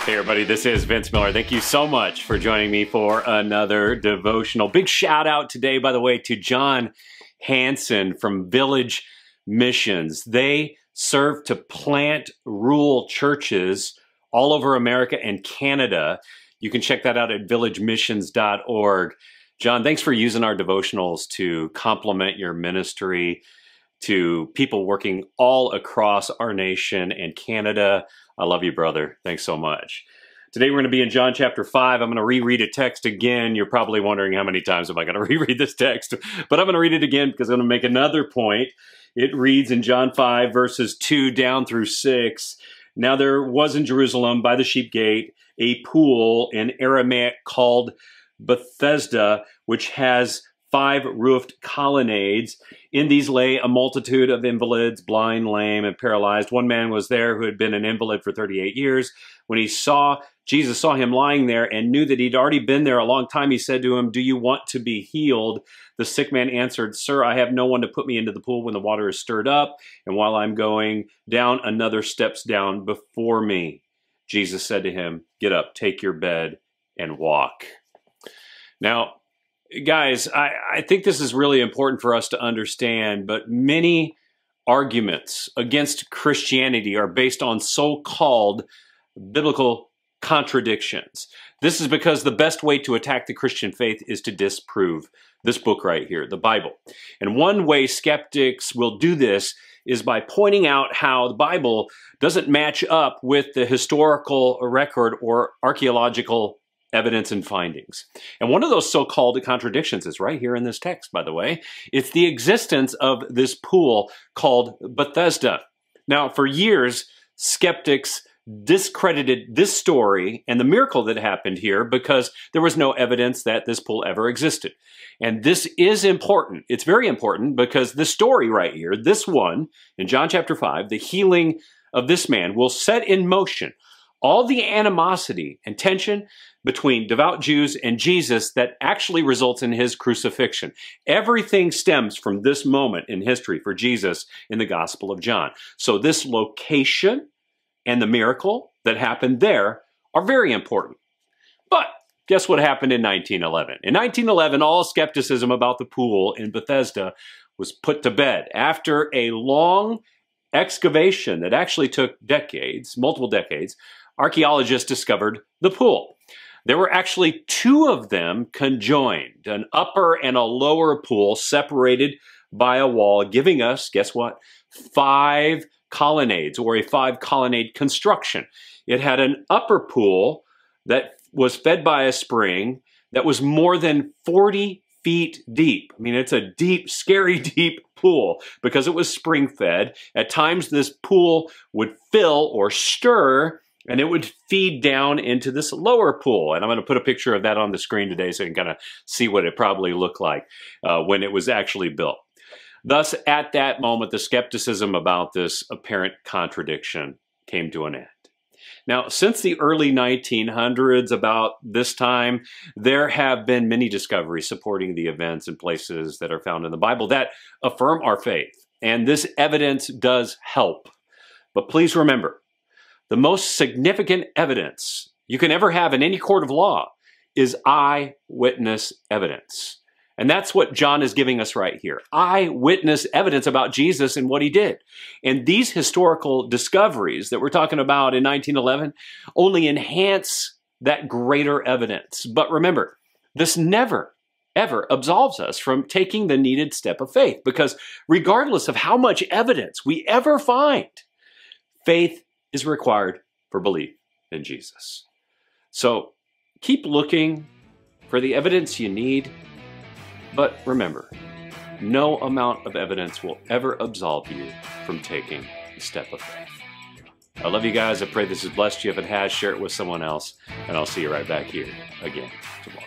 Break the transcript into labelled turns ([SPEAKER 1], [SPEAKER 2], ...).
[SPEAKER 1] Hey everybody, this is Vince Miller. Thank you so much for joining me for another devotional. Big shout out today, by the way, to John Hanson from Village Missions. They serve to plant rural churches all over America and Canada. You can check that out at villagemissions.org. John, thanks for using our devotionals to complement your ministry to people working all across our nation and Canada. I love you, brother. Thanks so much. Today we're going to be in John chapter 5. I'm going to reread a text again. You're probably wondering how many times am I going to reread this text, but I'm going to read it again because I'm going to make another point. It reads in John 5 verses 2 down through 6. Now there was in Jerusalem by the sheep gate a pool in Aramaic called Bethesda, which has 5 roofed colonnades. In these lay a multitude of invalids, blind, lame, and paralyzed. One man was there who had been an invalid for 38 years. When Jesus saw him lying there and knew that he'd already been there a long time, he said to him, "Do you want to be healed?" The sick man answered, "Sir, I have no one to put me into the pool when the water is stirred up, and while I'm going down, another steps down before me." Jesus said to him, "Get up, take your bed, and walk." Now, guys, I think this is really important for us to understand, but many arguments against Christianity are based on so-called biblical contradictions. This is because the best way to attack the Christian faith is to disprove this book right here, the Bible. And one way skeptics will do this is by pointing out how the Bible doesn't match up with the historical record or archaeological evidence and findings. And one of those so-called contradictions is right here in this text, by the way. It's the existence of this pool called Bethesda. Now, for years, skeptics discredited this story and the miracle that happened here because there was no evidence that this pool ever existed. And this is important. It's very important because this story right here, this one in John chapter 5, the healing of this man will set in motion all the animosity and tension between devout Jews and Jesus that actually results in his crucifixion. Everything stems from this moment in history for Jesus in the Gospel of John. So this location and the miracle that happened there are very important. But guess what happened in 1911? In 1911, all skepticism about the pool in Bethesda was put to bed. After a long excavation that actually took decades, multiple decades, archaeologists discovered the pool. There were actually 2 of them conjoined, an upper and a lower pool separated by a wall, giving us, guess what, 5 colonnades, or a 5-colonnade construction. It had an upper pool that was fed by a spring that was more than 40 feet deep. I mean, it's a deep, scary deep pool because it was spring-fed. At times, this pool would fill or stir, and it would feed down into this lower pool. And I'm going to put a picture of that on the screen today so you can kind of see what it probably looked like when it was actually built. Thus, at that moment, the skepticism about this apparent contradiction came to an end. Now, since the early 1900s, about this time, there have been many discoveries supporting the events and places that are found in the Bible that affirm our faith. And this evidence does help. But please remember, the most significant evidence you can ever have in any court of law is eyewitness evidence. And that's what John is giving us right here. Eyewitness evidence about Jesus and what he did. And these historical discoveries that we're talking about in 1911 only enhance that greater evidence. But remember, this never, ever absolves us from taking the needed step of faith, because regardless of how much evidence we ever find, faith is required for belief in Jesus. So keep looking for the evidence you need, but remember, no amount of evidence will ever absolve you from taking the step of faith. I love you guys. I pray this has blessed you. If it has, share it with someone else, and I'll see you right back here again tomorrow.